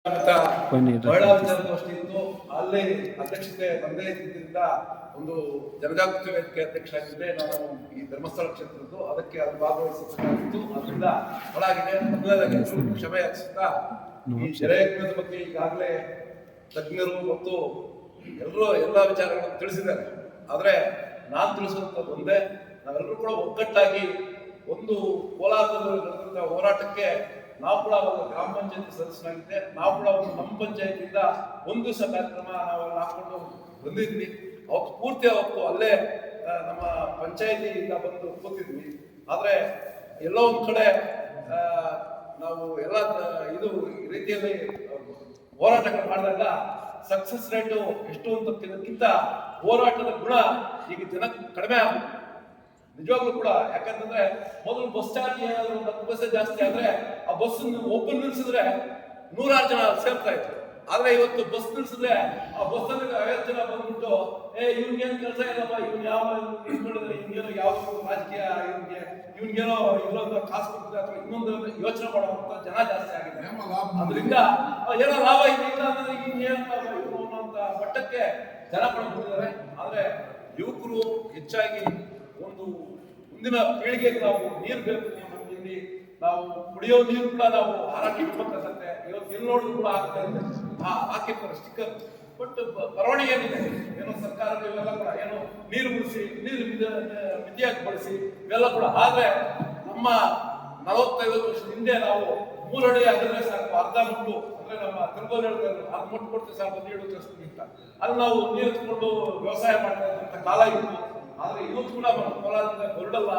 ಮಹಿಳಾ ವಿಚಾರಗೋಷ್ಠಿ ಇತ್ತು. ಅಲ್ಲಿ ಅಧ್ಯಕ್ಷತೆ ಒಂದೇ ಇದ್ದಿದ್ದರಿಂದ ಒಂದು ಜನಜಾಗೃತಿ ವೇದಿಕೆ ಅಧ್ಯಕ್ಷ ಆಗಿದ್ದೆ ನಾನು ಈ ಧರ್ಮಸ್ಥಳ ಕ್ಷೇತ್ರದ್ದು. ಅದಕ್ಕೆ ಅದು ಭಾಗವಹಿಸಬೇಕಾಗಿತ್ತು. ಅದರಿಂದ ಒಳಗಿದೆ ಮೊದಲದಾಗಿ ಕ್ಷಮೆ ಯಾಚಿಸುತ್ತಾ, ಈ ಜಲಯಜ್ಞದ ಬಗ್ಗೆ ಈಗಾಗಲೇ ತಜ್ಞರು ಮತ್ತು ಎಲ್ಲರೂ ಎಲ್ಲ ವಿಚಾರಗಳನ್ನು ತಿಳಿಸಿದ್ದಾರೆ. ಆದರೆ ನಾನು ತಿಳಿಸುವಂಥದ್ದು ಒಂದೇ, ನಾವೆಲ್ಲರೂ ಕೂಡ ಒಗ್ಗಟ್ಟಾಗಿ ಒಂದು ಕೋಲಾರದಲ್ಲಿ ನಡೆದಂಥ ಹೋರಾಟಕ್ಕೆ ನಾವು ಕೂಡ ಒಂದು ಗ್ರಾಮ ಪಂಚಾಯತಿ ಸದಸ್ಯನಾಗಿದ್ದೆ. ನಾವು ಕೂಡ ಒಂದು ನಮ್ಮ ಪಂಚಾಯತಿಯಿಂದ ಒಂದು ದಿವಸ ಕಾರ್ಯಕ್ರಮ ನಾವೆಲ್ಲ ಹಾಕೊಂಡು ಬಂದಿದ್ವಿ. ಅವತ್ತು ಪೂರ್ತಿ ಅವತ್ತು ಅಲ್ಲೇ ನಮ್ಮ ಪಂಚಾಯತಿಯಿಂದ ಬಂದು ಕೂತಿದ್ವಿ. ಆದರೆ ಎಲ್ಲೋ ಒಂದು ಕಡೆ ನಾವು ಎಲ್ಲ ಇದು ರೀತಿಯಲ್ಲಿ ಹೋರಾಟಗಳು ಮಾಡಿದಾಗ ಸಕ್ಸಸ್ ರೇಟು ಎಷ್ಟು ಅಂತಕ್ಕಿಂತ ಹೋರಾಟದ ಗುಣ ಈಗ ಜನಕ್ಕೆ ಕಡಿಮೆ ಆಗುತ್ತೆ ನಿಜವಾಗ್ಲೂ ಕೂಡ. ಯಾಕಂತಂದ್ರೆ ಮೊದಲು ಬಸ್ ಚಾರ್ಜ್ ಏನಾದ್ರು 10 ಬಸ್ ಜಾಸ್ತಿ ಆದ್ರೆ ಆ ಬಸ್ ಒಬ್ಬರು ನಿಲ್ಸಿದ್ರೆ 100 ಜನ ಸೇರ್ತಾ ಇದ್ರು. ಆದ್ರೆ ಇವತ್ತು ಬಸ್ ನಿಲ್ಸಿದ್ರೆ ಆ ಬಸ್ ಅಲ್ಲಿ 50 ಜನ ಬಂದ್ಬಿಟ್ಟು ಇವ್ನಿಗೇನು ಕೆಲಸ ಇಲ್ಲಪ್ಪ, ಇವ್ನು ಯಾವ ನಿಂತ್ಕೊಂಡಿದ್ರೆ ಇವ್ನಿಗೇನೋ ಯಾವ್ದು ರಾಜಕೀಯ ಇವ್ನಿಗೇನೋ ಇಲ್ಲೊಂದು ಕಾಸು ಕೊಡ್ತಿದೆ ಅಥವಾ ಇನ್ನೊಂದು ಯೋಚನೆ ಮಾಡುವಂತ ಜನ ಜಾಸ್ತಿ ಆಗಿದೆ. ಅದರಿಂದ ಏನೋ ಲಾಭ ಇಲ್ಲ ಅಂದ್ರೆ ಇನ್ನೇನಂತ ಅನ್ನೋಂತ ಮಟ್ಟಕ್ಕೆ ಜನ ಪಡ್ಕೊಂಡಿದ್ದಾರೆ. ಆದ್ರೆ ಯುವಕರು ಹೆಚ್ಚಾಗಿ ಒಂದು ಮುಂದಿನ ಪೀಳಿಗೆಗೆ ನಾವು ನೀರು ಬೇಕು, ನಮ್ಗೆ ನಾವು ಕುಡಿಯೋ ನೀರು ಕೂಡ ನಾವು ಹಾರಾಟ ಇಡ್ಬೇಕಾಗತ್ತೆ. ಇವತ್ತು ಎಲ್ಲಿ ನೋಡಿದ್ರು ಕೂಡ ಆಗ್ತಾ ಇದೆ ಹಾಕಿರ್ತಾರೆ ಸ್ಟಿಕ್ಕರ್. ಬಟ್ ಬರವಣಿಗೆ ಏನಿದೆ, ಏನೋ ಸರ್ಕಾರಗಳು ಇವೆಲ್ಲ ಕೂಡ ಏನೋ ನೀರು ಬಿಡಿಸಿ, ನೀರು ಮಿತಿಯಾಗಿ ಬಳಸಿ ಇವೆಲ್ಲ ಕೂಡ. ಆದ್ರೆ ನಮ್ಮ 45 ವರ್ಷದ ಹಿಂದೆ ನಾವು 3 ಅಡಿ ಆಗಿದ್ರೆ ಸಾಕು, ಅರ್ಧ ಮುಟ್ಟು ಅಂದ್ರೆ ನಮ್ಮ ತಿರುಪತಿ ಹೇಳ್ತಾರೆ ಅದು ಮುಟ್ಟು ಕೊಡ್ತೀವಿ ಸಾಕು, ನೀರು ಅಂತ. ಅಲ್ಲಿ ನಾವು ನೀರು ಎತ್ಕೊಂಡು ವ್ಯವಸಾಯ ಮಾಡ್ತಾ ಇದ್ದಂತ ಕಾಲ ಇತ್ತು. ಆದ್ರೆ ಇವತ್ತು ಕೂಡ ನಮ್ಮ ಹೋರಾಟದಿಂದ ಹೊರಡಲ್ಲ.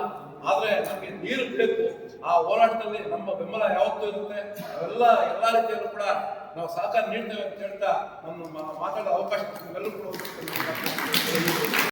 ಆದ್ರೆ ನಮಗೆ ನೀರು ಬೇಕು. ಆ ಹೋರಾಟದಲ್ಲಿ ನಮ್ಮ ಬೆಂಬಲ ಯಾವತ್ತೂ ಇರುತ್ತೆ. ಎಲ್ಲ ರೀತಿಯಲ್ಲೂ ಕೂಡ ನಾವು ಸಹಕಾರ ನೀಡ್ತೇವೆ ಅಂತ ಹೇಳ್ತಾ ನಮ್ಮ ಮಾತಾಡೋ ಅವಕಾಶ ಎಲ್ಲರೂ ಕೂಡ